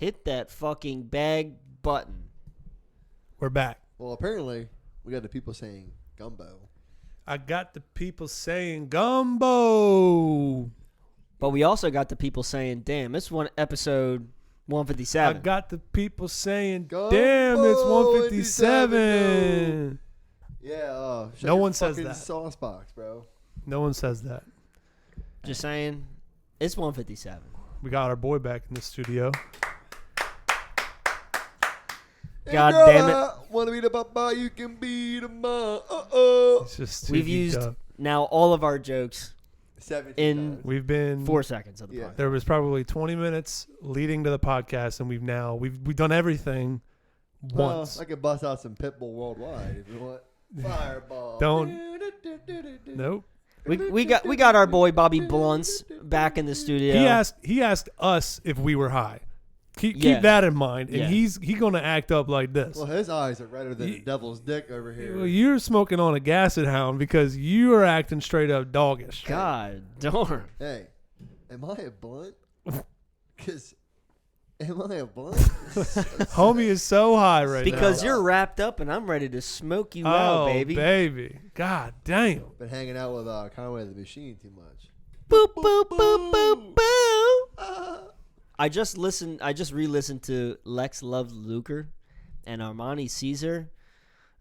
hit that fucking bag button. We're back. Well, apparently, we got the people saying gumbo. I got the people saying gumbo. But we also got the people saying, damn, it's episode 157. I got the people saying, Gumbo damn, it's 157. Yeah. No one says that. Sauce box, bro. No one says that. Just saying, it's 157. We got our boy back in the studio. God damn it. Want to be the papa, you can be the mom. It's just We've used now all of our jokes 17 in times. We've been 4 seconds of the podcast. There was probably 20 minutes leading to the podcast, and we've done everything once. I could bust out some Pitbull worldwide if you want. Fireball. Don't. Nope. We got our boy Bobby Blunts back in the studio. He asked us if we were high. Keep Yeah. that in mind, and Yeah. he's gonna act up like this. Well, his eyes are redder than the devil's dick over here. Well, you're smoking on a Gasset Hound because you are acting straight up doggish. God darn. Hey, am I a blunt? Because am I a blunt? Homie is so high right now. Because you're wrapped up and I'm ready to smoke you oh, out, baby. baby. God damn. Been hanging out with Conway the Machine too much. Boop, boop, boop, boop, boop. I just re-listened to Lex Loves Luker and Armani Caesar.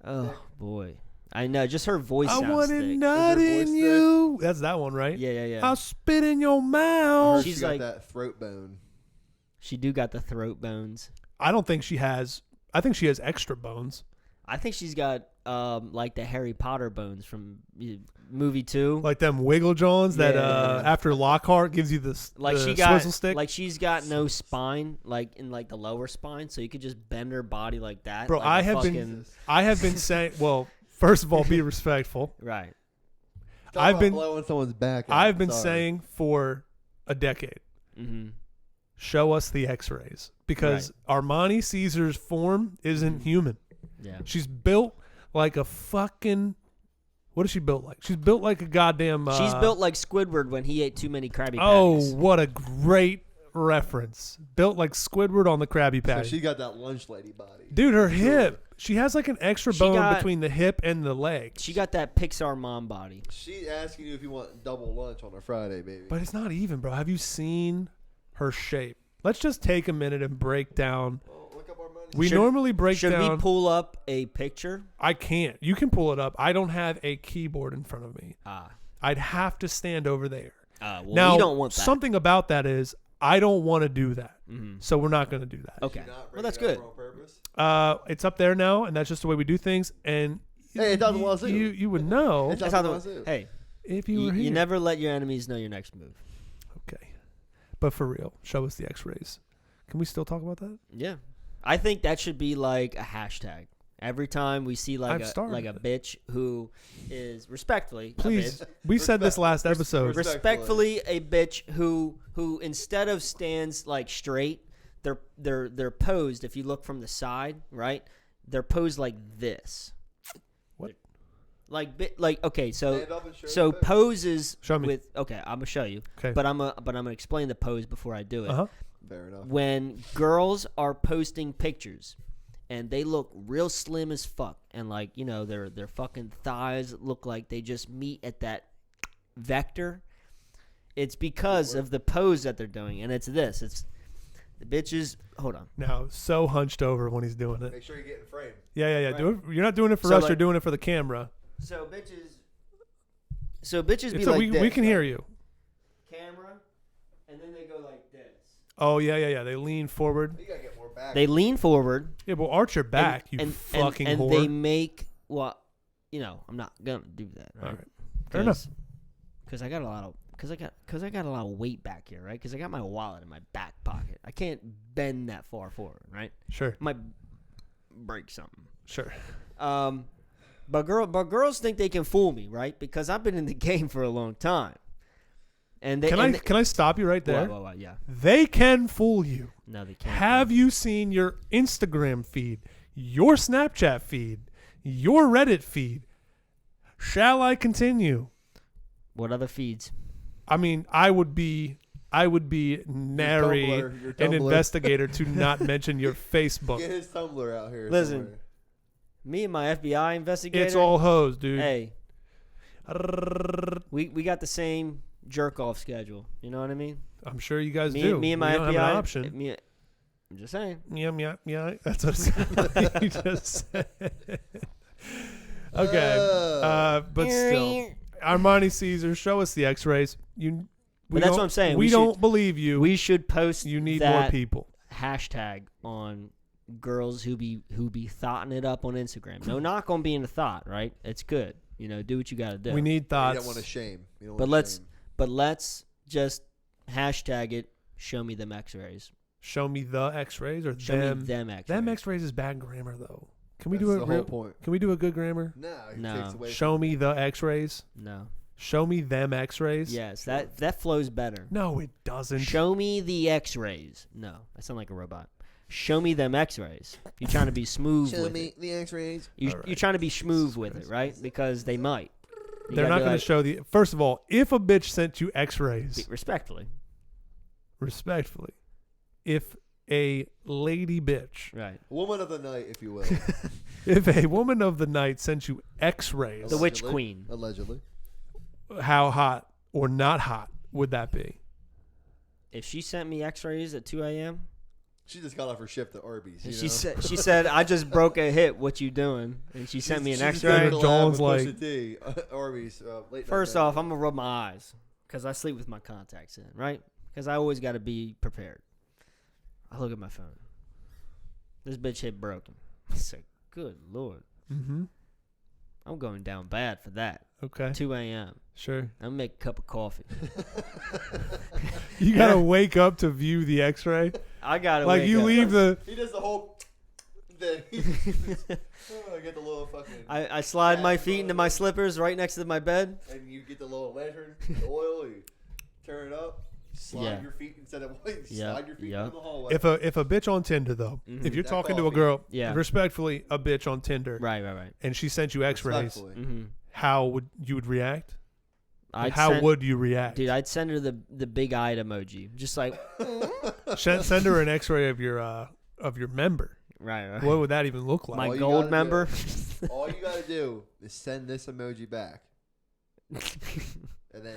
Oh, boy. I know. Just her voice I sounds want thick. it not Is her voice in you. That's that one, right? Yeah. I'll spit in your I mouth. heard She's she got like- that throat bone. She do got the throat bones. I don't think she has. I think she has extra bones. I think she's got like the Harry Potter bones from movie 2. Like them wiggle Johns that Yeah. after Lockhart gives you this Like the she got swizzle stick. like she's got no spine, like in like the lower spine, so you could just bend her body like that. Bro, like I a have fucking, been saying, well, first of all, be respectful. right. Talk I've about been- blowing someone's back. out. I've been Sorry. saying for a decade, Mm-hmm. show us the X-rays because Armani Caesar's form isn't human. Yeah. She's built like a fucking. What is she built like? She's built like a goddamn. She's built like Squidward when he ate too many Krabby Oh, Patties. what a great reference! Built like Squidward on the Krabby So Patty. she got that lunch lady body. Dude, her hip. She has like an extra She bone got- between the hip and the leg. She got that Pixar mom body. She's asking you if you want double lunch on a Friday, baby. But it's not even, bro. Have you seen her shape? Let's just take a minute and break down. Oh, look up our money. We Should- normally break Should down. we pull up a picture? I can't. You can pull it up. I don't have a keyboard in front of me. I'd have to stand over there. Well, Now, we don't want that. something about that is I don't want to do that. Mhm. So we're not going to do that. Okay. Did you not Well, bring that's it up good. on purpose? It's up there now, and that's just the way we do things. And Hey, it's OutTheWazoo. you would know It's That's how OutTheWazoo. hey, if you were here. you never let your enemies know your next move. Okay. But for real, show us the X-rays. Can we still talk about that? Yeah. I think that should be like a hashtag. Every time we see like I've started a bitch who is respectfully Please. a bitch, We said this last episode. respectfully a bitch who instead of stands like straight, they're posed. If you look from the side, right, they're posed like this. What? Like okay, so Stand up and show so the pic. poses Show me. with okay, I'm gonna show you. Okay. But I'm gonna explain the pose before I do it. Uh-huh. Fair enough. When girls are posting pictures and they look real slim as fuck and like, you know, their fucking thighs look like they just meet at that vector, it's because of the pose that they're doing. And it's this. It's the bitches. Hold on. Now, so hunched over when he's doing it. Make sure you get in frame. Yeah. Right. Do it. You're not doing it for So, us. like- You're doing it for the camera. So bitches be So like we this. can hear you. Camera, and then they go like this. Oh, yeah. They lean forward. You gotta get more back. They lean forward. Yeah, well, arch your back, you fucking and whore. they make, well, you know, I'm not gonna do that. Right? All right. Fair enough. Because I got a lot of weight back here, right? Because I got my wallet in my back pocket. I can't bend that far forward, right? Sure. Might break something. Sure. But girls think they can fool me, right? Because I've been in the game for a long time. And they Can I stop you right there? What, yeah. They can fool you. No, they can't. Have you seen your Instagram feed, your Snapchat feed, your Reddit feed? Shall I continue? What other feeds? I mean, I would be I would be nary Your an Tumblr. investigator to not mention your Facebook. Get his Tumblr out here. Listen, somewhere. me and my FBI investigator. It's all hoes, dude. Hey, we got the same jerk off schedule. You know what I mean? I'm sure you guys Me, do. me and my We FBI. don't have an option. I'm just saying. Yeah. That's what it sounded like you just said. Okay. But still. Armani Caesar, show us the x-rays. But that's what I'm saying. We We don't should- believe you. We should post You need that more people. hashtag on girls who be thoughting it up on Instagram. No knock on being a thought, right? It's good. You know, do what you got to do. We need You thoughts. don't want to shame. You don't But wanna shame. let's just hashtag it. Show me them X-rays. Show me the x-rays or Show them. me them X-rays. Them x-rays is bad grammar, though. Can we That's do the it whole real? point. Can we do a good grammar? No, it No. takes away Show me the x-rays. No. Show me them x-rays. Yes, that flows better. No, it doesn't. Show me the X-rays. No, I sound like a robot. Show me them X-rays. You're trying to be smooth Show with me it. the X-rays. All right. You're trying to be smooth with it, right? Because they might. You They're gotta not be going like, to show the. First of all, if a bitch sent you x-rays, respectfully. respectfully, if a lady bitch, Right. Woman of the night, if you will. if a woman of the night sent you x-rays, The witch Allegedly. queen. Allegedly. how hot or not hot would that be? If she sent me X-rays at 2 a.m. She just got off her shift at Arby's. and You know? she said I just broke a hit. What you doing? And she sent me an She's X-ray. gonna collab Jones with Pusha like- T, Arby's. Late First night off, dinner. I'm gonna rub my eyes because I sleep with my contacts in, right? Because I always got to be prepared. I look at my phone. This bitch hit broken. I said, "Good Lord, Mm-hmm. I'm going down bad for that." Okay. 2 a.m. Sure. I'm gonna make a cup of coffee. You gotta wake up to view the x-ray. I gotta Like wake you up. leave the. He does the whole thing. I get the little fucking. I slide my feet into my slippers right next to my bed. And you get the little lantern, the oil, you turn it up, slide Yeah. your feet instead of slide your feet Yeah. down the hallway. If a bitch on Tinder though, Mhm. if you're That talking to a coffee. girl, Yeah. respectfully, a bitch on Tinder, Right. and she sent you x-rays, Respectfully. Mm-hmm. how would you would react? Like, how send, would you react? dude? I'd send her the big eyed emoji, just like Send her an x-ray of your member. right. What would that even look like? My All you gold gotta member. All you gotta do is send this emoji back. And then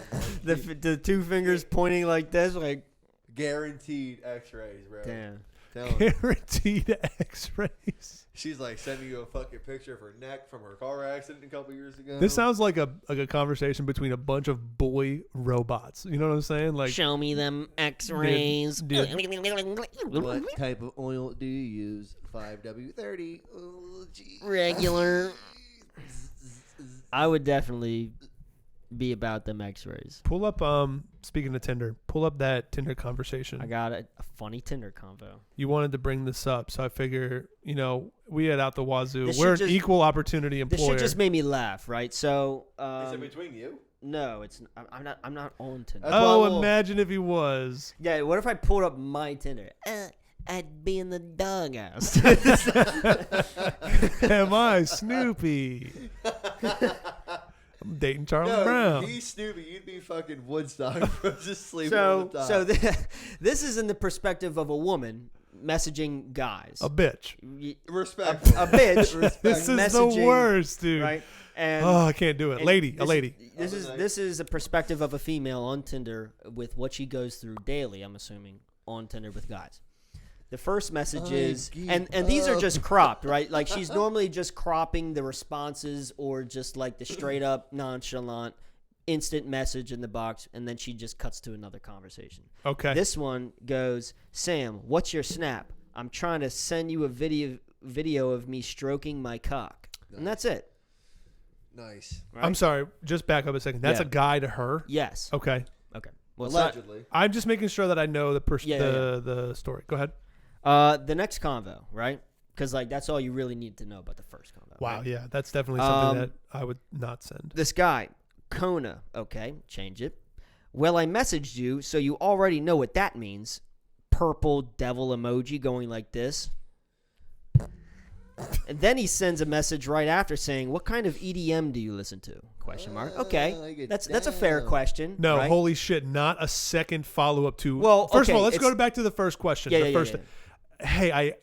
the two fingers pointing like this, like guaranteed x-rays, bro. damn. Tell him. Guaranteed x-rays. She's like sending you a fucking picture of her neck from her car accident a couple years ago. This sounds like a conversation between a bunch of boy robots. You know what I'm saying? Like, Show me them X-rays. What type of oil do you use? 5W30. Oh, gee. Regular. I would definitely be about them X-rays. pull up. Speaking of Tinder, pull up that Tinder conversation. I got a funny Tinder convo. You wanted to bring this up, so I figure, we had OutTheWazoo. This We're an should just- equal opportunity This employer. shit just made me laugh, right? So, Is it between you? no, it's I'm not on Tinder. That's why I will- Imagine if he was. Yeah, what if I pulled up my Tinder? I'd be in the doghouse. Am I Snoopy? I'm dating Charlie No, Brown. he's Snoopy. You'd be fucking Woodstock, bro. Just sleeping so on the top. so this is in the perspective of a woman messaging guys. A bitch. Respectful. A bitch. This is the messaging, worst, dude. right? And Oh, I can't do it. and Lady, a this- lady. This is a perspective of a female on Tinder with what she goes through daily. I'm assuming on Tinder with guys. The first message is, and these are just cropped, right? Like she's normally just cropping the responses or just like the straight up nonchalant instant message in the box, and then she just cuts to another conversation. Okay. This one goes, Sam, what's your snap? I'm trying to send you a video of me stroking my cock, and that's it. Nice. Right? I'm sorry. Just back up a second. That's Yeah. a guy to her. Yes. Okay. Okay. Well, it's not, Allegedly. I'm just making sure that I know the Yeah, the story. Go ahead. the next convo, right? Because like that's all you really need to know about the first convo. Wow. right? Yeah, that's definitely something Um, that I would not send. This guy, Kona. Okay, change it. Well, I messaged you, so you already know what that means. Purple devil emoji going like this. And then he sends a message right after saying, "What kind of EDM do you listen to?" Question mark. Okay, that's a fair question. No, right? holy shit! Not a second follow up to. Well, first of okay, all, let's go back to the first question. Yeah, the yeah, first. yeah. Hey, I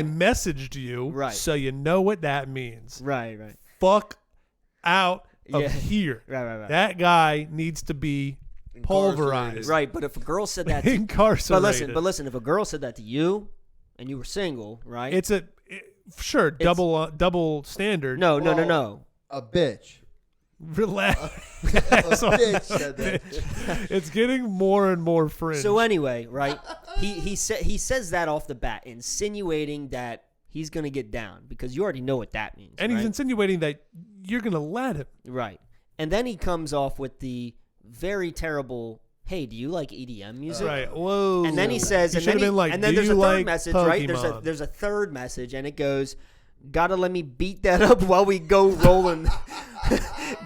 messaged you, Right. so you know what that means. Right. Fuck out of Yeah. here. Right. That guy needs to be pulverized. Right, but if a girl said that, Incarcerated. but listen, if a girl said that to you, and you were single, right? It's sure double standard. No. A bitch. Relax. A bitch said that. It's getting more and more fringe. So anyway, right? He says that off the bat, insinuating that he's gonna get down because you already know what that means. And right? he's insinuating that you're gonna let him. Right. And then he comes off with the very terrible, "Hey, do you like EDM music?" Right. Whoa. And then he says, He and then, should've been like, and then "Do there's a you third like message, right? Pokemon?" There's a third message, and it goes, "Gotta let me beat that up while we go rolling."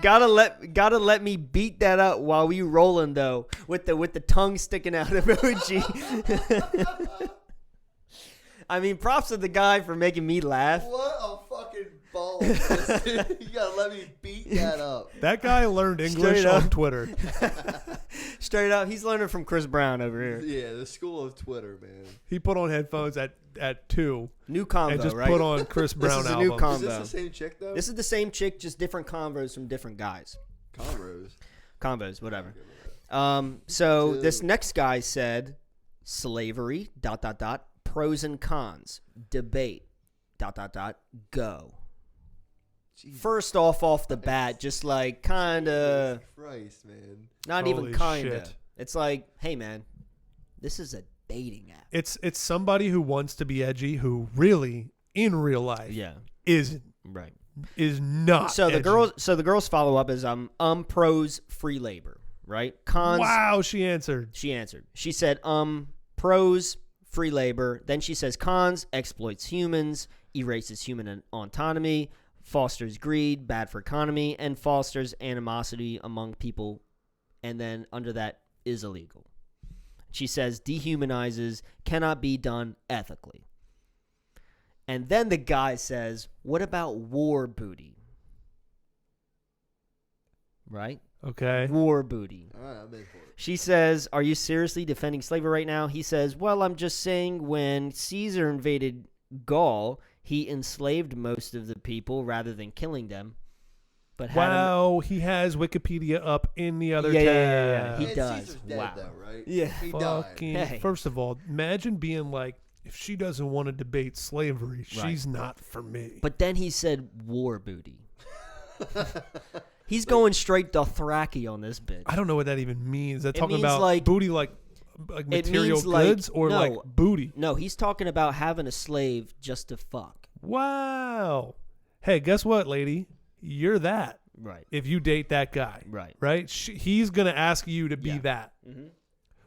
gotta let me beat that up while we rolling though, with the tongue sticking out of emoji. I mean, props to the guy for making me laugh. What a fucking ball. You gotta let me beat that up. That guy learned English Straight up. on Twitter. Straight up, he's learning from Chris Brown over here. Yeah, the school of Twitter, man. He put on headphones at 2 New combo, and just right? put on Chris Brown is a album. new combo. Is this the same chick, though? This is the same chick, just different convos from different guys. Combos, whatever. So this next guy said, slavery, ... pros and cons, debate, ... go. Jesus First off the bat, just like kind of, Christ, man. not Holy even kind of. shit. It's like, hey man, this is a dating app. It's somebody who wants to be edgy who really in real life Yeah, is right. not. So edgy. the girls follow up is pros free labor, right? Cons. Wow, she answered. She answered. She said pros free labor. Then she says cons exploits humans, erases human autonomy, fosters greed, bad for economy, and fosters animosity among people. And then under that is illegal. She says dehumanizes, cannot be done ethically. And then the guy says, what about war booty? Right? Okay. War booty. All right, I'm in for it. She says, are you seriously defending slavery right now? He says, well, I'm just saying when Caesar invaded Gaul, he enslaved most of the people rather than killing them. But Wow, he has Wikipedia up in the other tab. Yeah. He And does. Caesar's dead, Wow. though, right? Yeah. He died. Fucking, Hey. First of all, imagine being like, if she doesn't want to debate slavery, Right. she's not for me. But then he said war booty. He's going straight Dothraki on this bitch. I don't know what that even means. They're talking means about like- booty like It material means like- goods or no. like booty? No, he's talking about having a slave just to fuck. Wow. Hey, guess what, lady? You're that. Right. If you date that guy. Right. Right? He's going to ask you to be Yeah. that. Mm-hmm.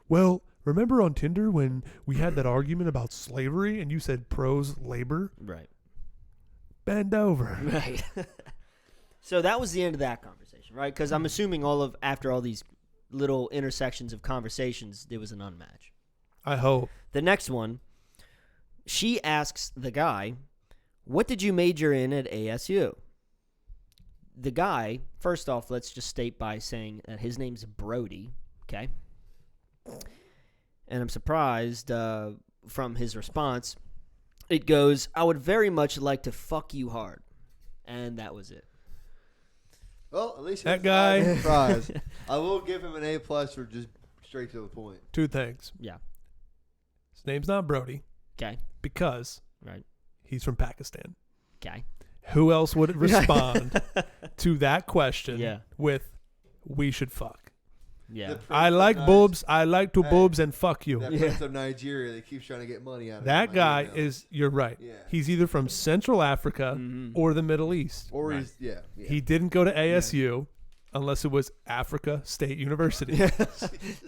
Well, remember on Tinder when we had that argument about slavery and you said pros labor? Right. Bend over. Right. So that was the end of that conversation, right? Because I'm assuming after all these little intersections of conversations, there was an unmatch. I hope. The next one, she asks the guy, what did you major in at ASU? The guy, first off, let's just state by saying that his name's Brody, okay? And I'm surprised from his response. It goes, I would very much like to fuck you hard. And that was it. Well, at least That guy- prize. I will give him an A+ for just straight to the point. Two things. Yeah. His name's not Brody Okay. because Right. he's from Pakistan. Okay. Who else would respond to that question Yeah. with, we should fuck? Yeah. The Prince I of like Niger- boobs. I like to Hey. boobs and fuck you. That Yeah. Prince of Nigeria that keeps trying to get money out of That him. I guy know. is, you're right. Yeah. He's either from Central Africa Mhm. or the Middle East. Or Right. he's, yeah. He didn't go to ASU unless it was Africa State University.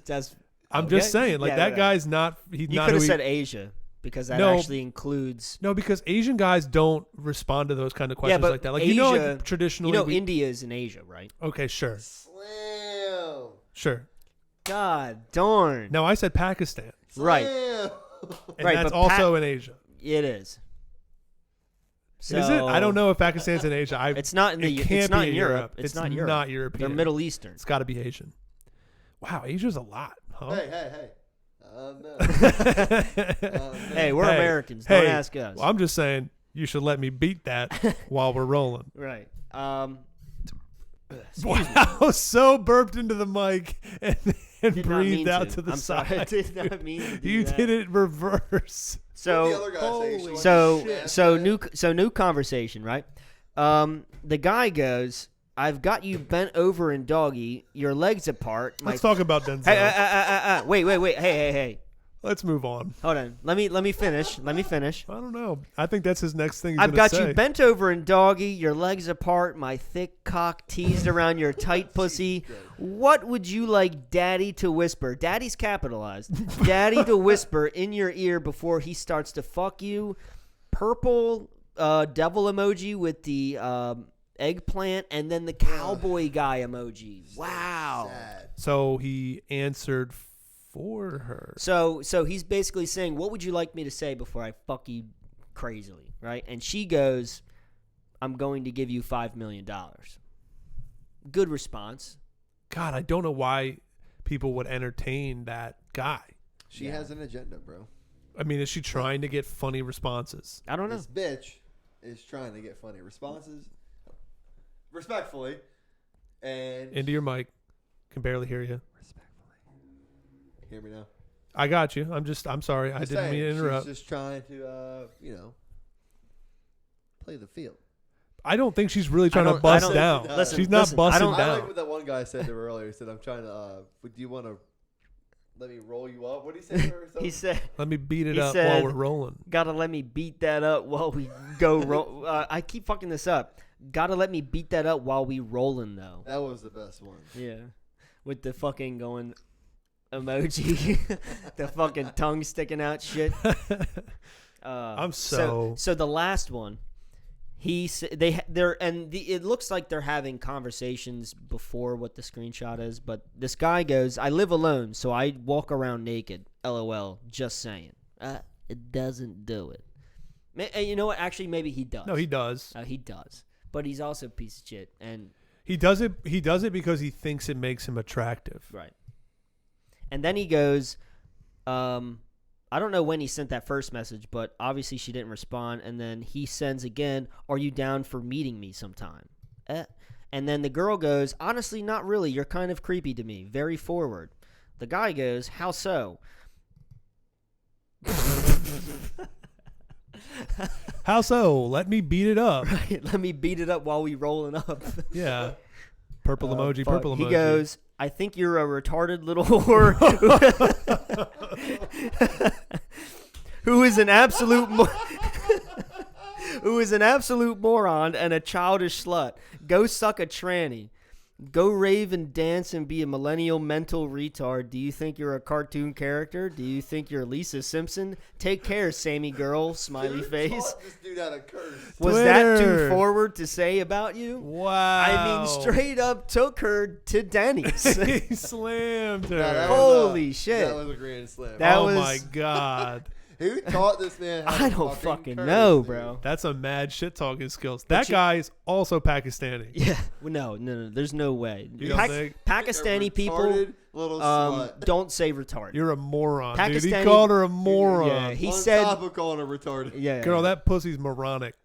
That's, I'm just okay. saying, like, Yeah, that right. guy's not, he's You not could who have he, said Asia because that No. actually includes. no, because Asian guys don't respond to those kind of questions but like that. Like, Asia, like, traditionally, India is in Asia, right? okay, sure. Slam. Sure. God darn. Now, I said Pakistan, Right. Slam. and Right, that's but also in Asia. It is. So Is it? I don't know if Pakistan's in Asia. It's not in the. It can't It's not be in Europe. It's not Europe. Not European. They're Middle Eastern. It's got to be Asian. Wow, Asia's a lot, huh? Hey. No. Hey, we're Hey, Americans. hey, Don't ask us. Well, I'm just saying you should let me beat that while we're rolling. Right. Wow, so burped into the mic and Did not mean breathed out to the I'm side. sorry. I did not mean to do You that. did it reverse. So new conversation, right? The guy goes, "I've got you bent over in doggy, your legs apart." Let's talk about Denzel. Hey, wait. Hey. Let's move on. Hold on. Let me finish. I don't know. I think that's his next thing. He's I've gonna got say. you bent over in doggy, your legs apart, my thick cock teased around your tight pussy. What would you like Daddy to whisper? Daddy's capitalized. Daddy to whisper in your ear before he starts to fuck you. Purple devil emoji with the eggplant and then the cowboy guy emoji. Wow. So he answered for her. So he's basically saying, what would you like me to say before I fuck you crazily, right? And she goes, I'm going to give you $5 million. Good response. God, I don't know why people would entertain that guy. She has an agenda, bro. I mean, is she trying to get funny responses? I don't know. This bitch is trying to get funny responses. Respectfully. And Into your mic. Can barely hear you. hear me now. I got you. I'm sorry. I Just didn't mean to saying, interrupt. She's just trying to, play the field. I don't think she's really trying to I bust don't- down. listen, She's not listen, busting I down. like what that one guy said to her earlier. He said, I'm trying to, do you want to let me roll you up? What did he say to her? He said, Let me beat it He up said- while we're rolling. gotta let me beat that up while we go roll. I keep fucking this up. Gotta let me beat that up while we rolling, though. That was the best one. Yeah. With the fucking going emoji. The fucking tongue sticking out shit. So the last one, it looks like they're having conversations before what the screenshot is, but this guy goes, I live alone, so I walk around naked. LOL. Just saying. It doesn't do it. You know what? Actually, maybe he does. No, he does. He does. But he's also a piece of shit. And He does it because he thinks it makes him attractive. right. And then he goes, I don't know when he sent that first message, but obviously she didn't respond. And then he sends again, are you down for meeting me sometime? And then the girl goes, honestly, not really. You're kind of creepy to me. Very forward. The guy goes, how so? How so? Let me beat it up. Right, let me beat it up while we rolling up. Yeah. Purple emoji, Fuck. purple emoji. He goes, I think you're a retarded little whore who is an absolute who is an absolute moron and a childish slut. Go suck a tranny. Go rave and dance and be a millennial mental retard. Do you think you're a cartoon character? Do you think you're Lisa Simpson? Take care, Sammy girl. Smiley face. This dude had a curse. Was that too Twitter. forward to say about you? Wow. I mean, straight up took her to Denny's. He slammed her. That was Holy shit. That was a grand slam. That oh was- my God. Who taught this man how I to don't fucking curse, know, dude? bro. That's a mad shit talking skills. That guy's also Pakistani. Yeah, well, no, there's no way. You don't think? Pakistani A people retarded little slut. don't say retarded. You're a moron, dude. He Pakistani- called her a moron. Yeah, he On said, top of calling her retarded. yeah, Girl, that pussy's moronic.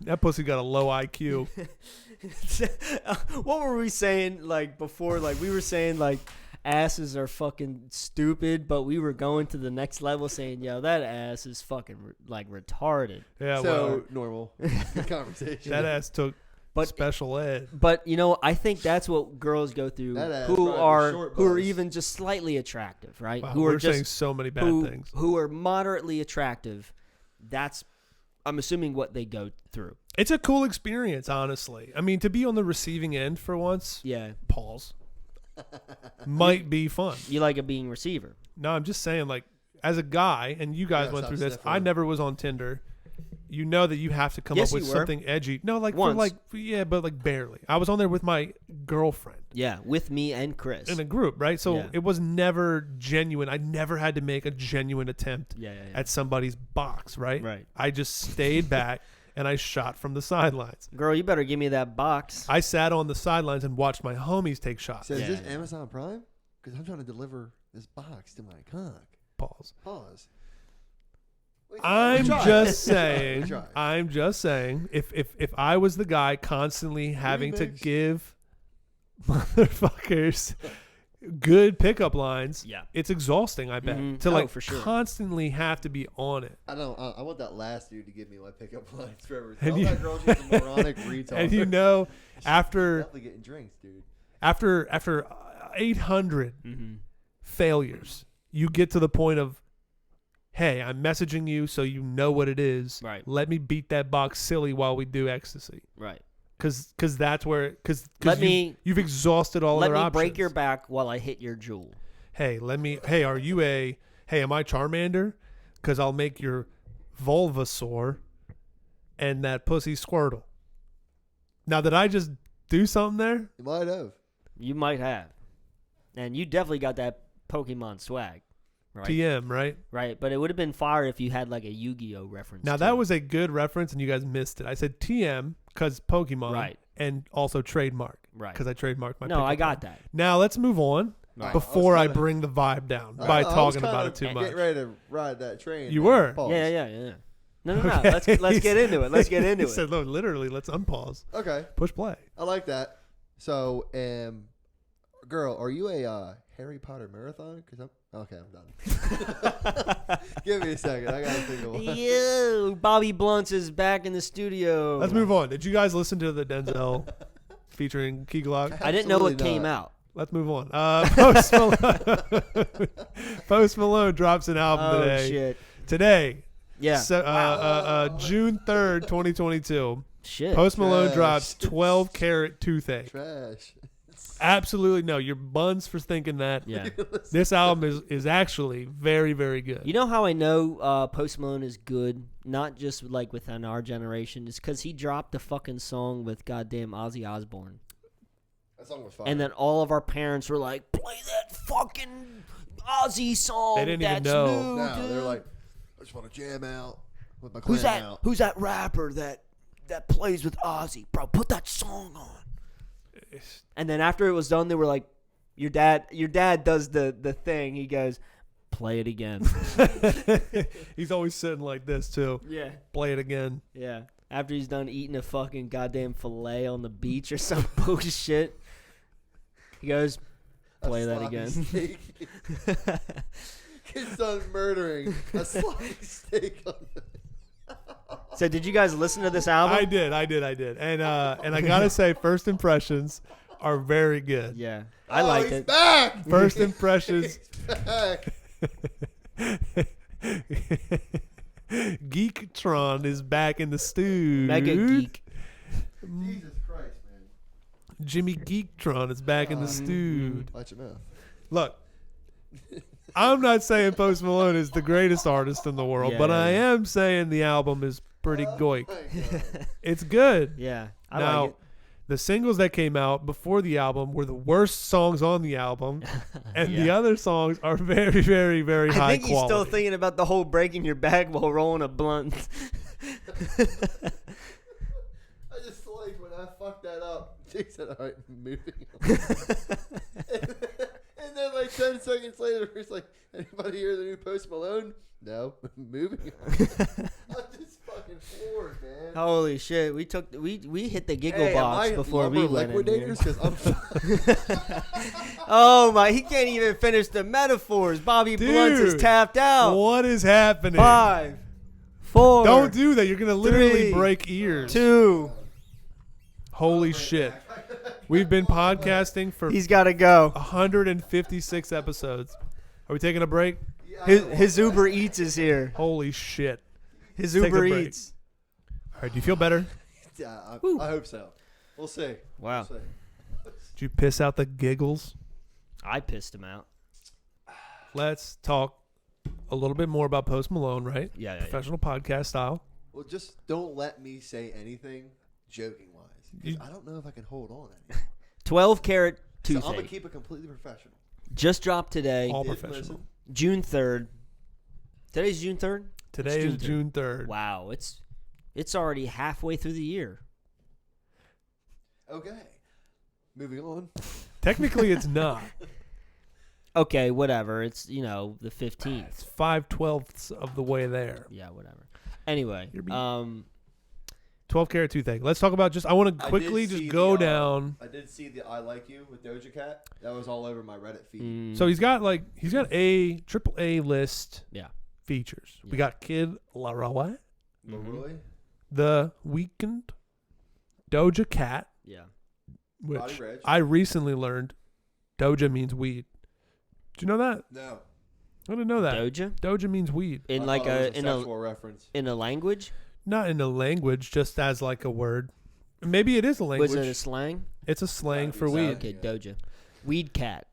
That pussy got a low IQ. what were we saying like before? Like we were saying like asses are fucking stupid, but we were going to the next level saying, yo, that ass is fucking like retarded. Yeah, So well, normal. Good conversation. that ass took But special ed. But you know, I think that's what girls go through That ass who probably are short who are buzz. even just slightly attractive, right? Wow, who we're are just saying so many bad things. who are moderately attractive. That's I'm assuming what they go through. It's a cool experience, honestly. I mean, to be on the receiving end for once, Yeah. pause, might be fun. You like a being receiver. No, I'm just saying, like, as a guy, and you guys Yeah, went stop through this, sniffing. I never was on Tinder. You know that you have to come Yes, up with you were. something edgy. No, like, Once. for like, yeah, but like barely. I was on there with my girlfriend Yeah, with me and Chris. in a group, right? So Yeah. it was never genuine. I never had to make a genuine attempt yeah. at somebody's box, right? Right. I just stayed back and I shot from the sidelines. Girl, you better give me that box. I sat on the sidelines and watched my homies take shots. So is this Amazon Prime? Because I'm trying to deliver this box to my cock. Pause. I'm just saying. If I was the guy constantly having to give motherfuckers good pickup lines, it's exhausting. I bet to for sure. constantly have to be on it. I want that last dude to give me my pickup lines forever. Tell that girl she's a moronic retard. And you know, after definitely getting drinks, dude. After 800 failures, you get to the point of, hey, I'm messaging you so you know what it is. Right. Let me beat that box silly while we do ecstasy. Right. Because that's where you've exhausted all other options. Let me break your back while I hit your jewel. Hey, am I Charmander? Because I'll make your vulva sore and that pussy squirtle. Now, did I just do something there? You might have. You might have. And you definitely got that Pokemon swag. Right? TM, right? Right, but it would have been fire if you had like a Yu-Gi-Oh reference. Now, that was a good reference, and you guys missed it. I said TM because Pokemon, right, and also trademark, right? Because I trademarked my. No, I got that. Now let's move on before I bring the vibe down by talking about it too much. Get ready to ride that train. You were, yeah. No. Let's get into it. Let's get into it. He said, "No, literally, let's unpause." Okay. Push play. I like that. So, girl, are you a Harry Potter marathon? Because I'm done. Give me a second. I gotta think of one. Yo, Bobby Blunts is back in the studio. Let's move on. Did you guys listen to the Denzel featuring Key Glock? I didn't know it came out. Let's move on. Post Malone drops an album today. Shit. Today. Yeah. So, June 3rd, 2022. Shit. Post Malone drops 12 Karat Toothache. Trash. Absolutely no. You're buns for thinking that. Yeah. This album is actually very, very good. You know how I know Post Malone is good? Not just like within our generation. It's because he dropped a fucking song with goddamn Ozzy Osbourne. That song was fire. And then all of our parents were like, play that fucking Ozzy song. They didn't even know. No, they're like, I just want to jam out with my clan out. Who's that rapper that plays with Ozzy? Bro, put that song on. And then after it was done, they were like, your dad does the thing. He goes, play it again. He's always sitting like this too. Yeah. Play it again. Yeah. After he's done eating a fucking goddamn filet on the beach or some bullshit, he goes, play that again. His son murdering a sloppy steak on the... So did you guys listen to this album? I did. And I gotta say, first impressions are very good. Yeah. I liked it. Back! First impressions. He's back. Geektron is back in the stew. Mega geek. Jesus Christ, man. Jimmy Geektron is back in the stew. Watch your mouth. Look, I'm not saying Post Malone is the greatest artist in the world, but I am saying the album is pretty goik. It's good. Yeah. Now, like it. the singles that came out before the album were the worst songs on the album, and the other songs are very, very, very high quality. I think he's still thinking about the whole breaking your back while rolling a blunt. I just like when I fucked that up. He said, all right, moving on. And then like 10 seconds later, he's like, anybody hear the new Post Malone? No. Moving on. I'm just fucking floored, man. Holy shit. We hit the giggle box before we went in here. Oh my, he can't even finish the metaphors. Bobby Blunts is tapped out. What is happening? 5, 4. Don't do that. You're going to literally 3, break ears. 2. Holy shit. We've been podcasting for He's got to go. 156 episodes. Are we taking a break? His Uber Eats is here. Holy shit. His Take a Uber break. Eats. All right, do you feel better? Yeah, I hope so. We'll see. Wow. We'll see. Did you piss out the giggles? I pissed him out. Let's talk a little bit more about Post Malone, right? Yeah. Professional podcast style. Well, just don't let me say anything joking-wise. I don't know if I can hold on anymore. 12 Karat So I'm Toothache. going to keep it completely professional. Just dropped today. All Did professional. listen. June 3rd. Today's June 3rd? Today is June 3rd. Wow, it's It's already halfway through the year. Okay. Moving on. Technically, it's not. Okay, whatever. It's, the 15th. It's 5/12 of the way there. Yeah, whatever. Anyway, You're 12 Karat Toothache. Let's talk about I want to quickly just go down. I did see the I Like You with Doja Cat. That was all over my Reddit feed. So he's got a triple A list features. Yeah. We got Kid Laroi, Leroy? The Weeknd, Doja Cat, Yeah. which Roddy Ricch. I recently learned Doja means weed. Did you know that? No. I didn't know that. Doja? Doja means weed. In I like thought it was in sexual reference. in a language? Not in a language, just as like a word. Maybe it is a language. Was it a slang? It's a slang Gotta for be weed. Okay, Yeah. Doja. Weed cat.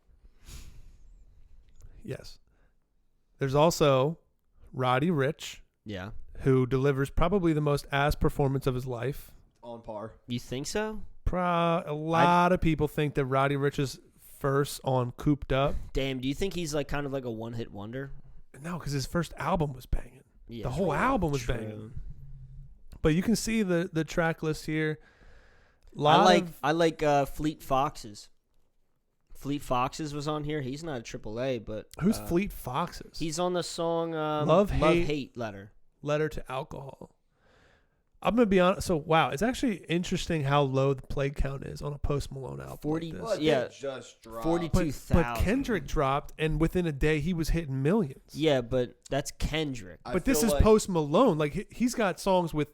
Yes. There's also Roddy Ricch, Yeah. who delivers probably the most ass performance of his life. On par. You think so? A lot of people think that Roddy Ricch's verse on Cooped Up. Damn, do you think he's like kind of like a one-hit wonder? No, because his first album was banging. Yeah. The whole album was banging. But you can see the track list here. I like Fleet Foxes. Fleet Foxes was on here. He's not a AAA, but Who's Fleet Foxes? He's on the song Love, Hate Letter. Letter to Alcohol. I'm gonna be honest. So wow, it's actually interesting how low the play count is on a Post Malone album. 40 like But this. Yeah. it just dropped. 42,000. But Kendrick dropped, and within a day he was hitting millions. Yeah, but that's Kendrick. I But this feel is like- Post Malone. Like he's got songs with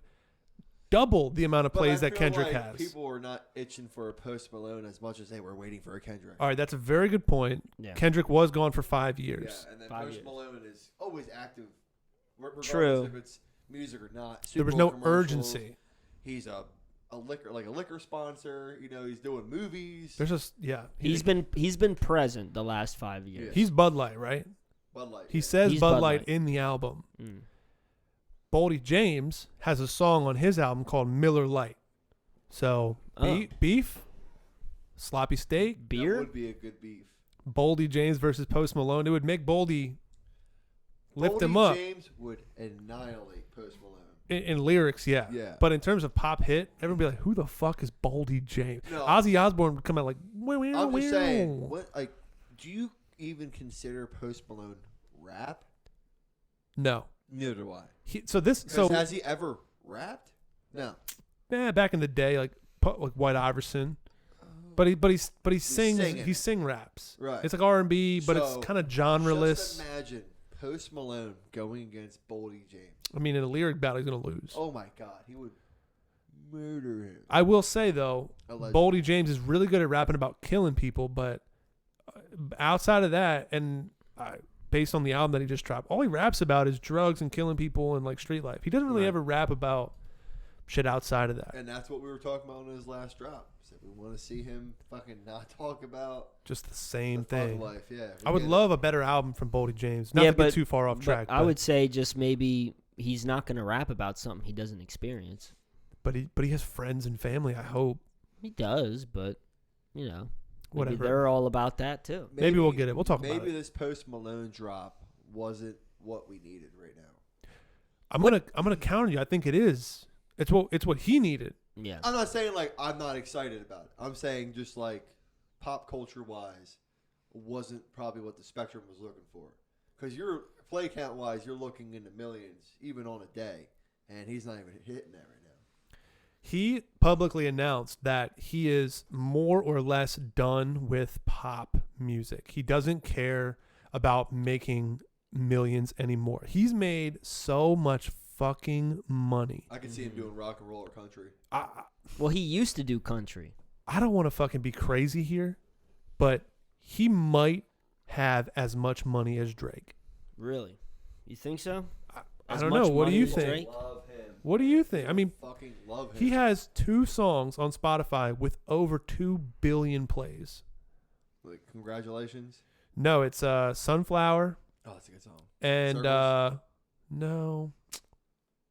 double the amount of but plays I that feel Kendrick like has. People were not itching for a Post Malone as much as they were waiting for a Kendrick. All right, that's a very good point. Yeah. Kendrick was gone for 5 years. Yeah, and then 5 Post years. Malone is always active, regardless True. if it's music or not. There was Super no Bowl commercials. urgency. He's a liquor sponsor. He's doing movies. There's just He's been present the last 5 years. He's Bud Light, right? Bud Light. He says He's Bud Bud Light Light. in the album. Mm. Boldy James has a song on his album called Miller Lite. So beef, sloppy steak, That Beer? would be a good beef. Boldy James versus Post Malone. It would make Boldy lift him up James would annihilate Post Malone. in lyrics, yeah. Yeah. But in terms of pop hit, everyone would be like, "Who the fuck is Boldy James?" No. Ozzy Osbourne would come out like, "Wow, I'm wow, just saying, wow." do you even consider Post Malone rap? No. Neither do I. So Has he ever rapped? No. back in the day, like White Iverson, but he sings singing. he sing raps. Right. It's like R&B, but So, it's kind of genreless. Just imagine Post Malone going against Boldy James. I mean, in a lyric battle, he's gonna lose. Oh my God, he would murder him. I will say though, Allegedly. Boldy James is really good at rapping about killing people, but outside of that, and based on the album that he just dropped, all he raps about is drugs and killing people and like street life. He doesn't really Right. ever rap about shit outside of that. And that's what we were talking about in his last drop. So we want to see him fucking not talk about Just the same the thug thing. life. Yeah, I would forget love a better album from Boldy James. Not to get too far off track. I would say just maybe he's not going to rap about something he doesn't experience. But he has friends and family. I hope. He does, but maybe Whatever. they're all about that too. it. Maybe we'll get it. We'll talk about Maybe it. this Post Malone drop wasn't what we needed right now. I'm gonna counter you. I think it is. It's what he needed. Yeah. I'm not saying like I'm not excited about it. I'm saying just like pop culture wise, wasn't probably what the spectrum was looking for. Because your play count wise, you're looking into millions even on a day, and he's not even hitting that right now. He publicly announced that he is more or less done with pop music. He doesn't care about making millions anymore. He's made so much fucking money. I can see him doing rock and roll or country. Well, he used to do country. I don't want to fucking be crazy here, but he might have as much money as Drake. Really? You think so? I As don't much know. What do money you as think? Drake? Love him. What do you think? I mean, Fucking love him. he has 2 songs on Spotify with over 2 billion plays. Like, congratulations. No, it's Sunflower Oh, that's a good song. and Circles? no.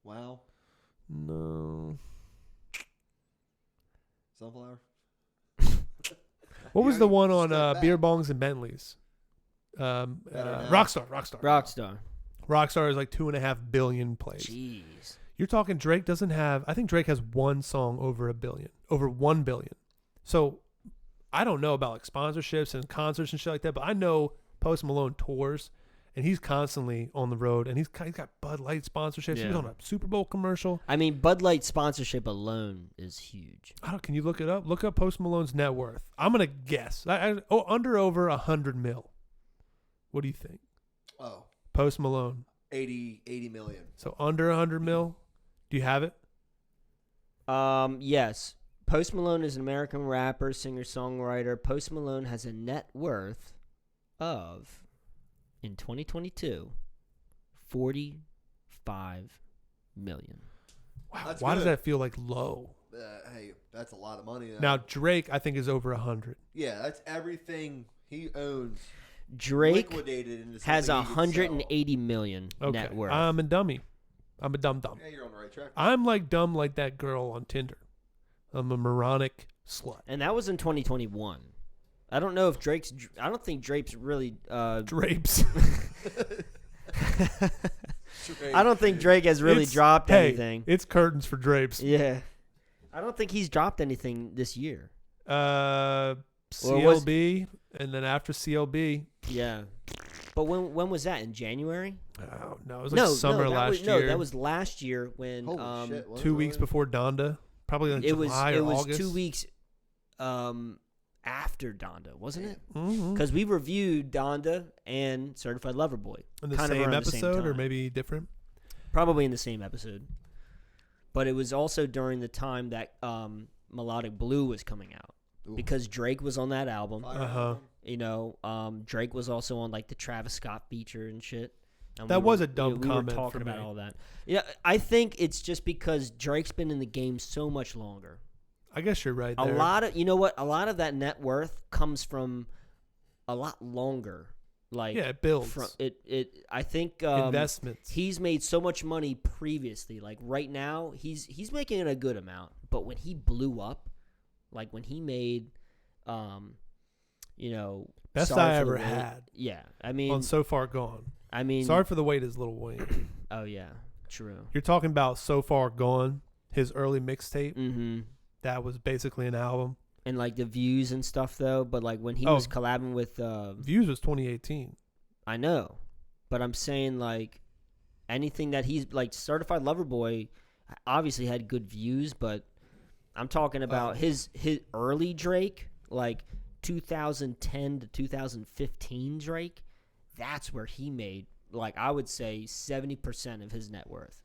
Wow. Sunflower. What was Yeah, the one step on back. Beer Bongs and Bentleys? Now. Rockstar. Rockstar. Rockstar is like 2.5 billion plays. Jeez. You're talking Drake doesn't have. I think Drake has one song over over 1 billion. So I don't know about like sponsorships and concerts and shit like that, but I know Post Malone tours, and he's constantly on the road, and he's got Bud Light sponsorships. He was on a Super Bowl commercial. I mean, Bud Light sponsorship alone is huge. Can you look it up? Look up Post Malone's net worth. I'm gonna guess. Under over 100 mil. What do you think? Oh, Post Malone. 80 million. So under 100 mil. Do you have it? Yes. Post Malone is an American rapper, singer, songwriter. Post Malone has a net worth of, in 2022, $45 million. Wow. That's Why does good. that feel like low? Hey, that's a lot of money. Now Drake, I think, is over 100. Yeah, that's everything he owns. Drake Liquidated into has something he could sell. 180 million net worth. I'm a dummy. I'm a dumb. Yeah, you're on the right track. I'm like dumb like that girl on Tinder. I'm a moronic slut. And that was in 2021. I don't know if I don't think Drake's really. Drapes. I don't think Drake has really dropped anything. It's curtains for drapes. Yeah. I don't think he's dropped anything this year. CLB, and then after CLB. Yeah. But when was that? In January? Oh, no. It was like summer last year. No, that was last year when. Holy shit. 2 weeks before Donda. Probably like July or August. It was 2 weeks after Donda, wasn't it? Mm-hmm. Because we reviewed Donda and Certified Lover Boy. In the kind of same around the same episode, or time. maybe different? Probably in the same episode. But it was also during the time that Melodic Blue was coming out. Ooh. Because Drake was on that album. Uh-huh. You know, Drake was also on like the Travis Scott feature and shit. And That was a dumb we comment were talking for about me. all that. Yeah, I think it's just because Drake's been in the game so much longer. I guess you're right there. A lot of that net worth comes from a lot longer. Like it builds. I think Investments. He's made so much money previously. Like right now, he's making it a good amount. But when he blew up, like when he made, Best Sorry I for ever the Wait. had. Yeah, I mean, On So Far Gone. Sorry for the Wait is Lil Wayne. Oh yeah, true. You're talking about So Far Gone, his early mixtape. Mm-hmm. That was basically an album. And like the views and stuff though, but like when he was collabing with Views was 2018. I know. But I'm saying like anything that he's like Certified Lover Boy obviously had good views, but I'm talking about his early Drake, like 2010 to 2015 Drake. That's where he made, like I would say 70% of his net worth.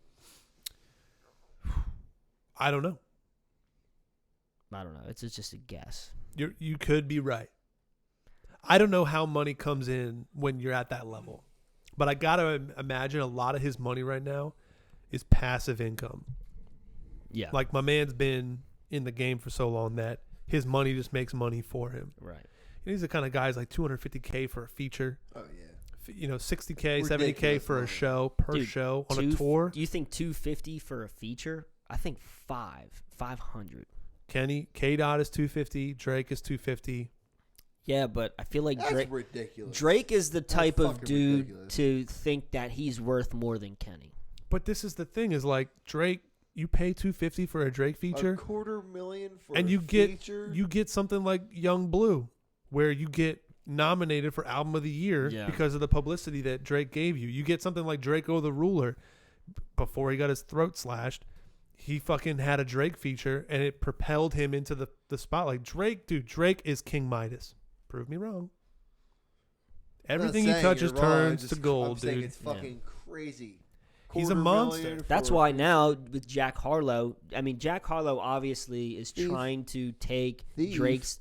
I don't know. I don't know. It's just a guess. You could be right. I don't know how money comes in when you're at that level. But I got to imagine a lot of his money right now is passive income. Yeah. Like my man's been in the game for so long that his money just makes money for him. Right. And he's the kind of guy who's like $250K for a feature. Oh, yeah. $60K, Ridiculous $70K for a money. show, per show, on a tour. Do you think $250 for a feature? I think $500. Kenny, K-Dot is $250, Drake is $250. Yeah, but I feel like That's ridiculous. Drake is the type of fucking dude ridiculous. to think that he's worth more than Kenny. But this is the thing is like Drake, you pay $250 for a Drake feature. $250,000 for and a you feature? get something like Young Blue, where you get nominated for Album of the Year because of the publicity that Drake gave you. You get something like Draco the Ruler. Before he got his throat slashed, he fucking had a Drake feature, and it propelled him into the spotlight. Drake is King Midas. Prove me wrong. Everything he touches turns to gold, I'm saying dude. it's fucking crazy. He's a monster. $250,000 That's for why a now with Jack Harlow, I mean Jack Harlow obviously is Thief. trying to take Thief. Drake's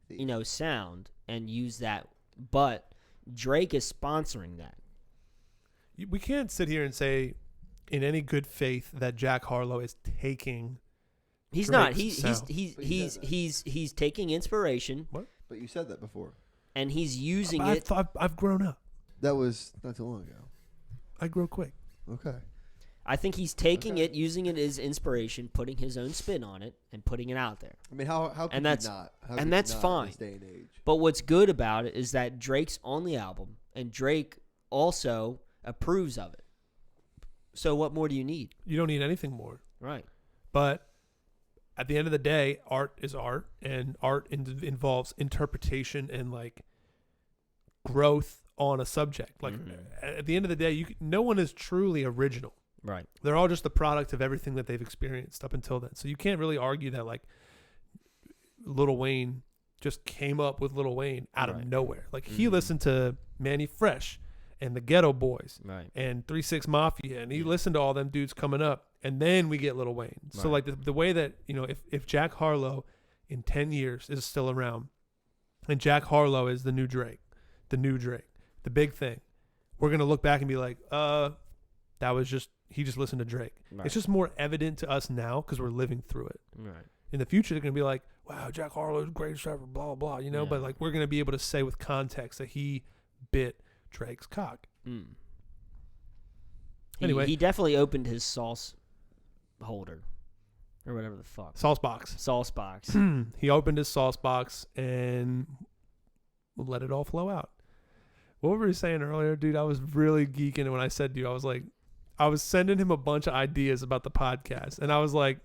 Thief. sound and use that, but Drake is sponsoring that. We can't sit here and say in any good faith that Jack Harlow is taking. He's Drake's not. sound. He's taking inspiration. What? But you said that before. And he's using I it. thought I've grown up. That was not too long ago. I grow quick. Okay. I think he's taking it, using it as inspiration, putting his own spin on it, and putting it out there. I mean, how could And you that's- not? and that's fine. In this day and age. But what's good about it is that Drake's on the album, and Drake also approves of it. So what more do you need? You don't need anything more. Right. But at the end of the day, art is art, and art involves interpretation and like growth on a subject. Like at the end of the day, no one is truly original. Right. They're all just the product of everything that they've experienced up until then. So you can't really argue that like Lil Wayne just came up with Lil Wayne out of nowhere. Like he listened to Manny Fresh and the Ghetto Boys and 3 6 Mafia, and he listened to all them dudes coming up, and then we get Lil Wayne. So like the way that, you know, if Jack Harlow in 10 years is still around, and Jack Harlow is the new Drake, the big thing, we're gonna look back and be like, that was just, he just listened to Drake. It's just more evident to us now because we're living through it. In the future, they're gonna be like, wow, Jack Harlow's greatest ever, blah blah, you know. But like we're gonna be able to say with context that he bit Drake's cock. Anyway, he definitely opened his sauce holder or whatever the fuck. Sauce box. He opened his sauce box and let it all flow out. What were you saying earlier, dude? I was really geeking when I said to you, I was sending him a bunch of ideas about the podcast, and I was like,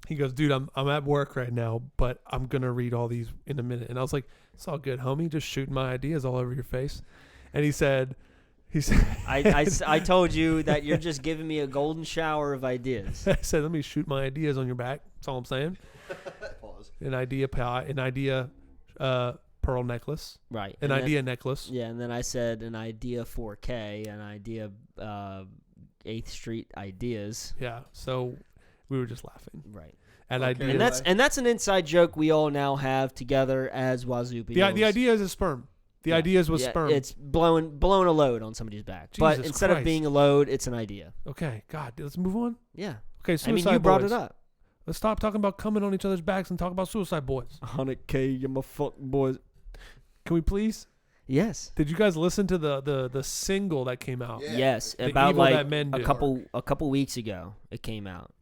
he goes, dude, I'm at work right now, but I'm gonna read all these in a minute. And I was like, it's all good, homie, just shooting my ideas all over your face. And he said I told you that you're just giving me a golden shower of ideas. I said, let me shoot my ideas on your back. That's all I'm saying. Pause. An idea pearl necklace. Right. An idea necklace. Yeah, and then I said an idea 4K, an idea 8th Street ideas. Yeah, so we were just laughing. Right. And that's an inside joke we all now have together as Wazoo people. The idea is a sperm. The ideas was sperm. It's blowing a load on somebody's back. But instead of being a load, it's an idea. Okay, God, let's move on. Yeah. Okay, suicide you brought boys. it up. Let's stop talking about coming on each other's backs and talk about suicide boys. 100K, you my fucking boys. Can we please? Yes. Did you guys listen to the single that came out? Yeah. Yes, The about Evil like That Men a Do. couple weeks ago it came out.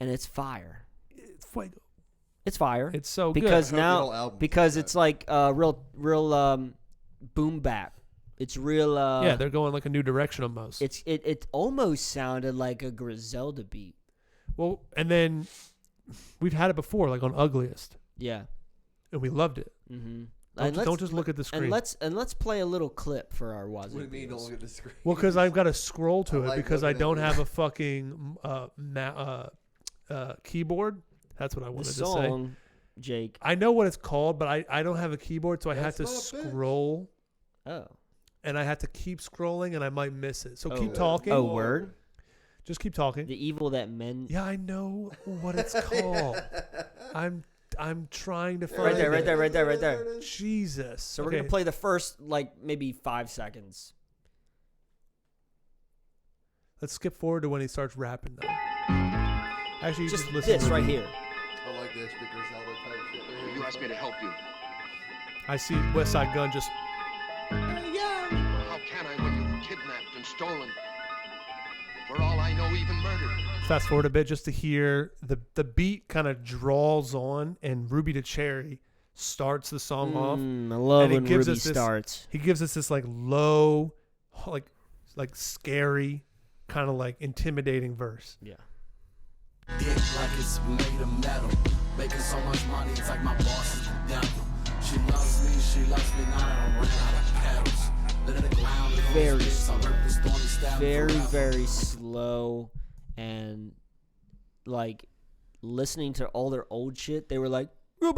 And it's fire. It's fuego. It's fire. It's so because good. now it's like real boom bap. It's real yeah, they're going like a new direction almost. It almost sounded like a Griselda beat. Well, and then we've had it before, like on Ugliest. Yeah. And we loved it. Mm-hmm. Don't just look at the screen. And let's play a little clip for our Wazoo. What do you mean don't look at the screen? Well, because I've got to scroll to it because I don't have it. a fucking keyboard. That's what I wanted The to say. song, Jake. I know what it's called, but I don't have a keyboard, so I have That's to not a bitch. scroll. Oh. And I have to keep scrolling, and I might miss it. So Oh. keep talking. Oh, word? Just keep talking. The Evil That Men. Yeah, I know what it's called. I'm trying to find Right there, it. right there. Jesus. So we're going to play the first, like, maybe 5 seconds. Let's skip forward to when he starts rapping, though. Actually, you Just just listen this to right me. here. I like this because Zelda type shit. You asked me to help you. I see West Side Gun just... How can I when you've kidnapped and stolen? For all I know, even murdered. Fast forward a bit just to hear the beat kind of draws on, and Ruby the Cherry starts the song off. I love and when it gives Ruby us this- starts. He gives us this like low, like scary, kind of like intimidating verse. Yeah. Dick like it's made of metal. Making so much money, it's like my boss is the devil. She loves me, now I don't run out of pedals. Very slow, and like listening to all their old shit, they were like, and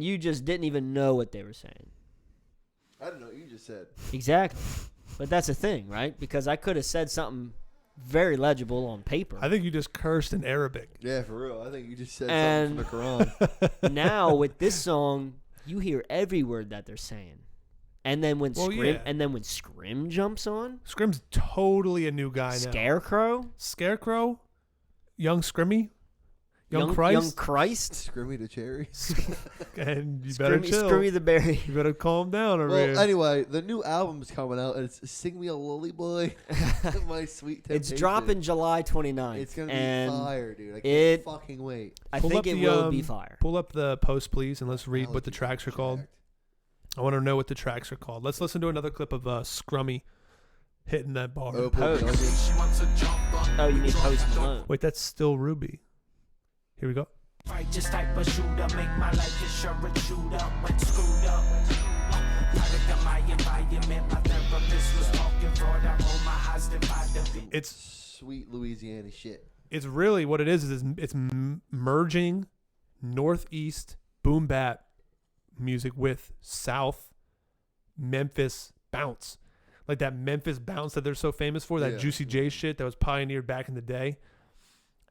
you just didn't even know what they were saying. I don't know what you just said. Exactly. But that's the thing, right? Because I could have said something very legible on paper. I think you just cursed in Arabic. Yeah, for real. I think you just said And- something from the Quran. Now with this song, you hear every word that they're saying. And then when Scrim jumps on, Scrim's totally a new guy now. Scarecrow, Young Scrimmy, Young Christ, Scrimmy the Cherry. and you better chill. Scrimmy the Berry. You better calm down over Well, here. anyway, the new album's coming out, and it's "Sing Me a Lullaby Boy," My Sweet Temptation. It's dropping July 29th. It's gonna and be fire, dude. I can't it- fucking wait. I Pull think up it the, will be fire. Pull up the post, please, and let's read what the Allergies tracks are called. jacked. I want to know what the tracks are called. Let's listen to another clip of Scrummy hitting that bar. Post. She wants to jump up. Oh, you mean Post Malone? Wait, that's still Ruby. Here we go. Righteous type of shooter, make my life insurance shoot up when screwed up. Product of my environment, my therapist was talking fraud. I roll my eyes to find the beat. It's Sweet Louisiana shit. it's really what it is it's merging Northeast boom bap music with South Memphis bounce, like that Memphis bounce that they're so famous for, that Yeah. Juicy J shit that was pioneered back in the day.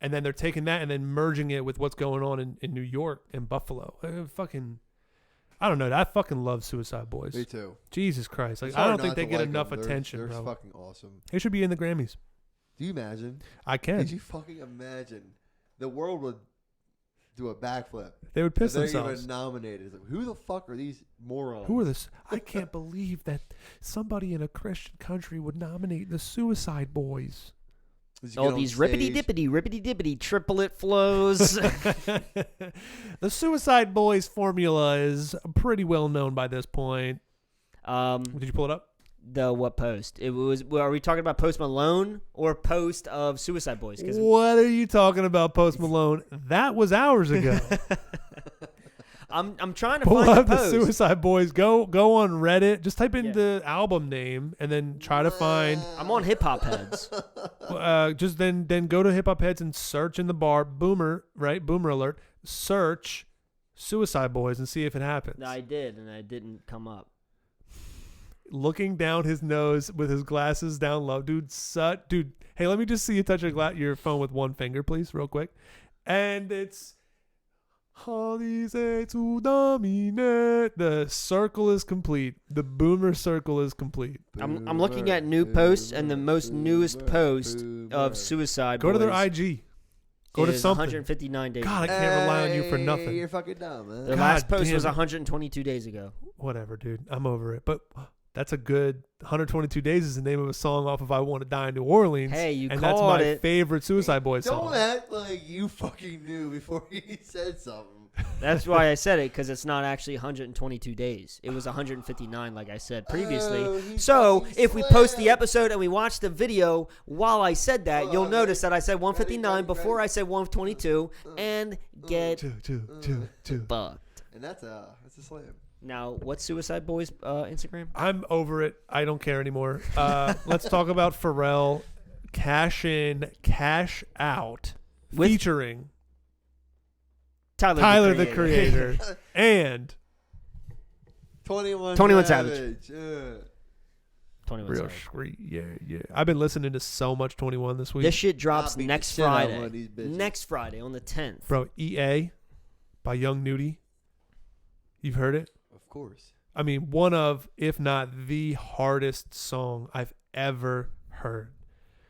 And then they're taking that and then merging it with what's going on in New York and Buffalo. I don't know. I fucking love Suicide Boys. Me too. Jesus Christ. Like, It's I hard don't think not they to get like enough them. attention, They're bro. fucking awesome. They should be in the Grammys. Do you imagine? I can. Could you fucking imagine? The world would do a backflip. They would piss They're themselves. even nominated. It's like, who the fuck are these morons? Who are this? I can't believe that somebody in a Christian country would nominate the Suicide Boys. Just All get on these stage. rippity dippity triplet flows. The Suicide Boys formula is pretty well known by this point. Did you pull it up? The what Post? It was. Are we talking about Post Malone or Post of Suicide Boys? 'Cause What are you talking about, Post Malone? That was hours ago. I'm trying to Pull find up the the post. Suicide Boys. Go on Reddit. Just type in Yeah. the album name and then try to find. I'm on Hip Hop Heads. Just then go to Hip Hop Heads and search in the bar. Boomer, right? Boomer alert. Search Suicide Boys and see if it happens. I did, and I didn't come up. Looking down his nose with his glasses down low, dude. Dude, hey, let me just see you touch your phone with one finger, please, real quick. And it's to dominate. The circle is complete. The Boomer circle is complete. I'm looking at new posts, and the most newest post of Suicide Go to Boys their IG. Go to is something. 159 days. God, I can't rely on you for Hey, nothing. You're fucking dumb, man. Their God last post damn was it. 122 days ago. Whatever, dude. I'm over it. But that's a good 122 Days is the name of a song off of I Want to Die in New Orleans. Hey, you and that's caught my it. favorite Suicide Boys Don't song. act like you fucking knew before he said something. That's why I said it, because it's not actually 122 days. It was 159, like I said previously. Oh, he So fucking if we post the slept. episode and we watch the video while I said that, you'll Okay. notice that I said 159 Ready? before I said 122 and get Two. fucked. And that's a slam. Now, what's Suicide Boys Instagram? I'm over it. I don't care anymore. Let's talk about Pharrell. Cash In, Cash Out. With Featuring Tyler the Creator. And 21 Savage. Yeah. 21 Real Savage. Street. Yeah. I've been listening to so much 21 this week. This shit drops I'll beat the next shit out of one Friday. of these bitches. Next Friday on the 10th. Bro, EA by Young Nudie. You've heard it? Of course. I mean, one of, if not the hardest song I've ever heard.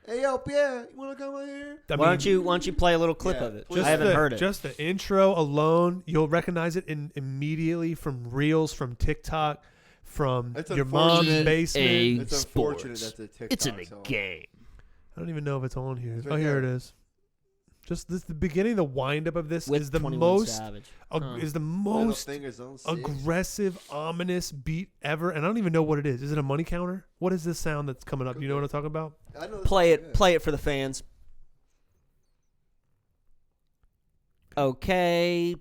Hey, yo, Pierre, you want to come out here? I Why mean, don't you play a little clip Yeah, of it? please. I haven't heard it. Just the intro alone, you'll recognize it immediately from reels, from TikTok, from It's your mom's unfortunate. basement. It's unfortunate Sports. that's a TikTok It's in the song. game. I don't even know if it's on here. It's Oh, right here there. it is. Just this, the beginning, the wind up of this With is the 21 most Savage. is the Middle most fingers on six. aggressive, ominous beat ever, and I don't even know what it is. Is it a money counter? What is this sound that's coming up? You know what I'm talking about? I know Play this- it. yeah. Play it for the fans. Okay.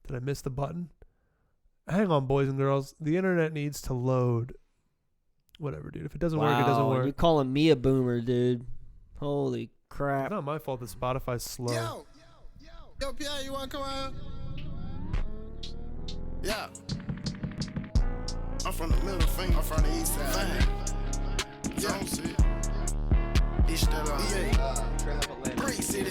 Did I miss the button? Hang on, boys and girls. The internet needs to load. Whatever, dude. If it doesn't work, it doesn't Wow, work. you calling me a boomer, dude? Holy It's crap! not my fault that Spotify's slow. Yo, Pierre, you wanna come out? Yeah. I'm from the middle finger. I'm from the east side. Yeah. Don't see it. This that EA. Great city.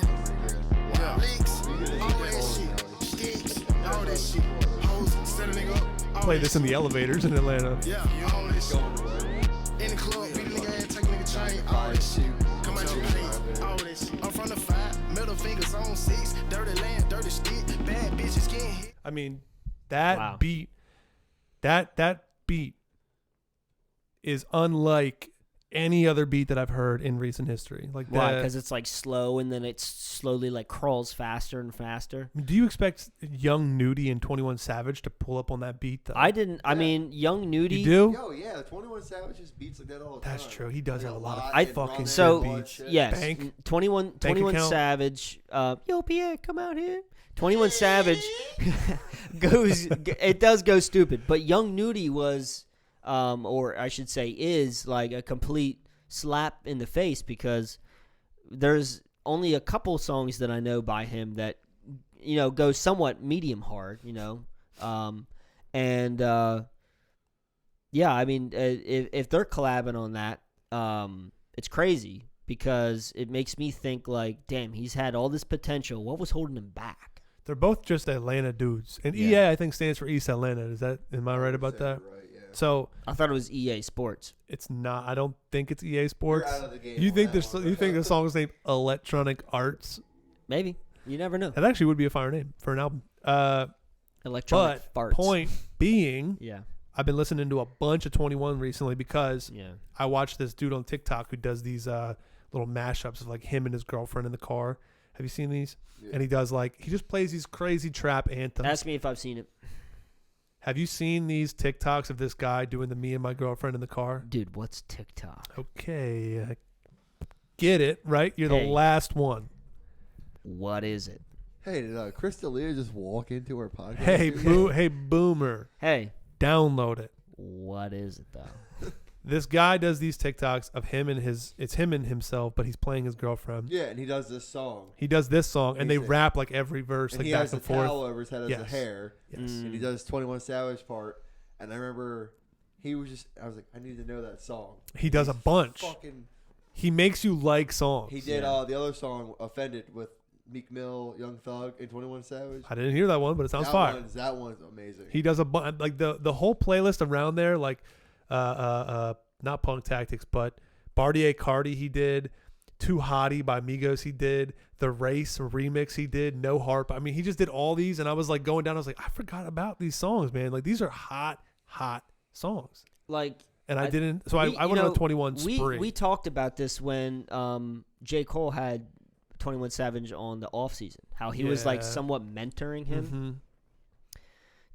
Yeah. Leaks. All that shit. Sticks. All that shit. Hoes. Set a nigga up. All Play that this in the elevators in Atlanta. Yeah. All that shit. In the club, beat a nigga ass, take a nigga chain. All that shit. Come out your face. All that shit. I'm from the 5. Middle fingers on 6. Dirty land, dirty stick. Bad bitches getting hit. I mean, that Wow. beat, that beat is unlike any other beat that I've heard in recent history. Like Why? that. Because it's like slow, and then it slowly like crawls faster and faster. Do you expect Young Nudie and 21 Savage to pull up on that beat though? I didn't. I mean, Young Nudie. You do? Yo, yeah, 21 Savage just beats like that all the time. That's true. He does have a lot of lot I and fucking running so and all that beats. shit. Yes, Bank? 21 account? Savage. Yo, Pierre, come out here. 21 Savage goes. It does go stupid, but Young Nudie was, or I should say, is like a complete slap in the face because there's only a couple songs that I know by him that go somewhat medium hard. And yeah, I mean, if they're collabing on that, it's crazy because it makes me think like, damn, he's had all this potential. What was holding him back? They're both just Atlanta dudes. And Yeah. EA, I think, stands for East Atlanta. Am I right about that? Right, yeah. So I thought it was EA Sports. it's not. I don't think it's EA Sports. You're out of the game You on think that one, you think the song's named Electronic Arts? Maybe. You never know. That actually would be a fire name for an album. Electronic But farts. point being, Yeah. I've been listening to a bunch of 21 recently because Yeah. I watched this dude on TikTok who does these little mashups of like him and his girlfriend in the car. Have you seen these? Yeah. And he just plays these crazy trap anthems. Ask me if I've seen it. Have you seen these TikToks of this guy doing the me and my girlfriend in the car? Dude, what's TikTok? Okay. Get it, right? You're the Hey. last one. What is it? Hey, did Chris D'Elia just walk into our podcast? Hey, boomer. Hey, Download it. what is it though? This guy does these TikToks of him and it's him and himself, but he's playing his girlfriend. Yeah, and he does this song. He does this song, and they Amazing. rap like every verse, And like he back has the and forth. towel over his head as Yes. the hair. Yes. And he does 21 Savage part. And I remember I was like, I need to know that song. He does a bunch. Fucking, He makes you like songs. he did the other song, Offended, with Meek Mill, Young Thug, and 21 Savage. I didn't hear that one, but it sounds fire. That one's amazing. He does a bunch, like the whole playlist around there, like not Punk Tactics, but Bartier Cardi he did, Too Hottie by Migos he did, The Race remix he did, No Harp. I mean, he just did all these, and I was like going down. I was like, I forgot about these songs, man. Like these are hot songs. Like, And I didn't. So I went on a 21 spree. We talked about this when J. Cole had 21 Savage on the off season. How he was like Yeah. somewhat mentoring him. Mm-hmm.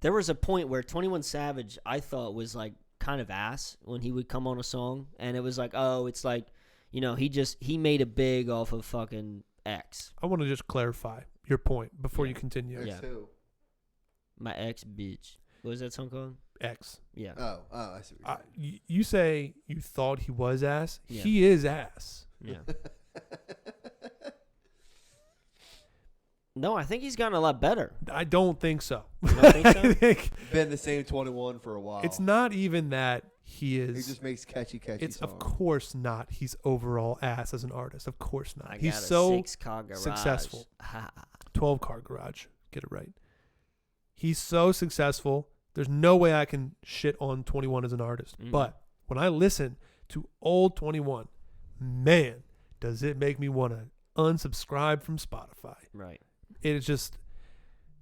There was a point where 21 Savage I thought was like kind of ass when he would come on a song, and it was like, oh, it's like, he made it big off of fucking X. I want to just clarify your point before you continue. X Yeah. who? My ex bitch. What was that song called? X. Yeah. Oh, I see what you're saying. You say you thought he was ass. Yeah. He is ass. Yeah. No, I think he's gotten a lot better. I don't think so. You don't think so? I think Been the same 21 for a while. it's not even that he is. He just makes catchy it's songs. of course not. He's overall ass as an artist. Of course not. I He's got a so 6-car garage. successful. Ha. 12 car garage. Get it right. He's so successful. There's no way I can shit on 21 as an artist. Mm. But when I listen to old 21, man, does it make me want to unsubscribe from Spotify. Right. It is just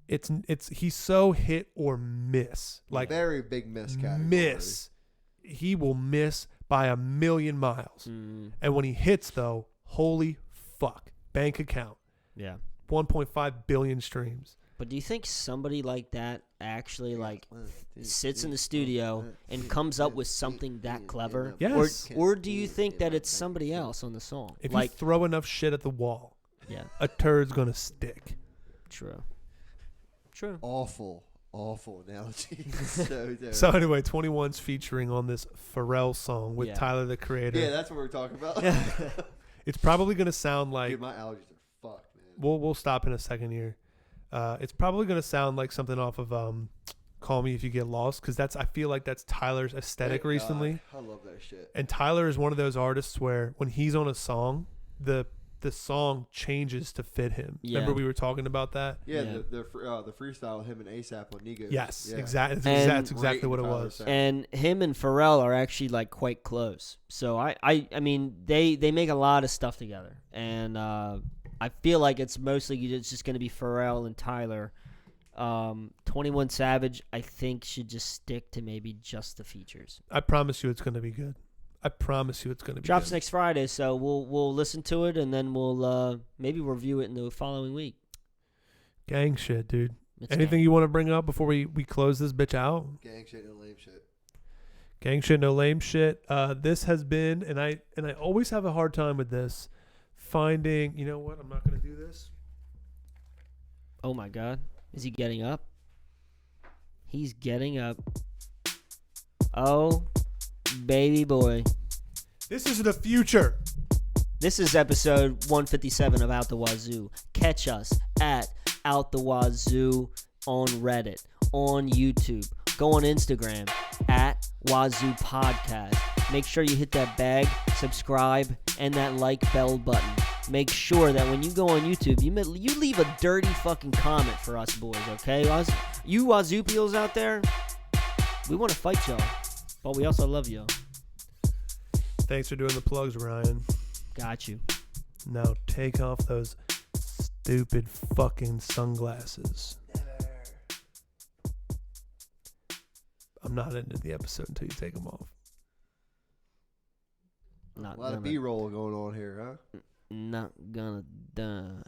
it's he's so hit or miss. Like very big miss category. miss. He will miss by a million miles. Mm. And when he hits though, holy fuck. Bank account. Yeah. 1.5 billion streams. But do you think somebody like that actually sits in the studio and comes up with something that clever? Yes. Or do you think that it's somebody else on the song? If like, you throw enough shit at the wall, yeah, a turd's gonna stick. true. True. Awful analogy. So So anyway, 21's featuring on this Pharrell song with Yeah. Tyler the Creator. yeah, that's what we're talking about. It's probably gonna sound like Dude, my allergies are fucked, man. we'll stop in a second here. It's probably gonna sound like something off of Call Me If You Get Lost, because I feel like that's Tyler's aesthetic Thank God. recently. I love that shit. And Tyler is one of those artists where when he's on a song, the song changes to fit him. Yeah. Remember we were talking about that? Yeah, Yeah. the freestyle him and ASAP on Negos. Yes, yeah. exactly. And- That's exactly what it Tyler was. said. And him and Pharrell are actually like quite close. So I mean they make a lot of stuff together, and I feel like it's mostly just going to be Pharrell and Tyler. 21 Savage I think should just stick to maybe just the features. I promise you it's gonna be good. I promise you, it's gonna be Drops good. next Friday, so we'll listen to it and then we'll maybe review it in the following week. Gang shit, dude. It's Anything gang. you want to bring up before we close this bitch out? Gang shit, no lame shit. Gang shit, no lame shit. This has been, and I always have a hard time with this. Finding, you know what? I'm not gonna do this. Oh my God, is he getting up? He's getting up. Oh, baby boy. This is the future. This is episode 157 of Out the Wazoo. Catch us at Out the Wazoo on Reddit, on YouTube. Go on Instagram at Wazoo Podcast. Make sure you hit that bag, subscribe, and that like bell button. Make sure that when you go on YouTube, you leave a dirty fucking comment for us boys, okay? You Wazoo peels out there, we want to fight y'all, but we also love y'all. Thanks for doing the plugs, Ryan. Got you. Now take off those stupid fucking sunglasses. I'm not into the episode until you take them off. Not A lot of gonna, B-roll going on here, huh? not gonna die.